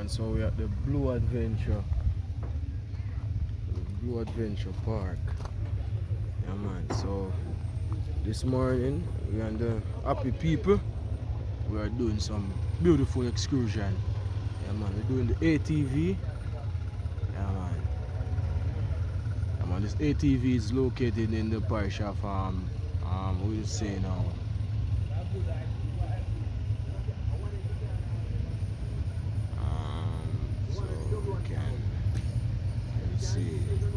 man, so we're at the Blue Adventure Park. Yeah man, so this morning we are the happy people. We are doing some beautiful excursion. Yeah man, we're doing the ATV. Yeah man. Yeah man, this ATV is located in the parish of what you say now? So we can let's see.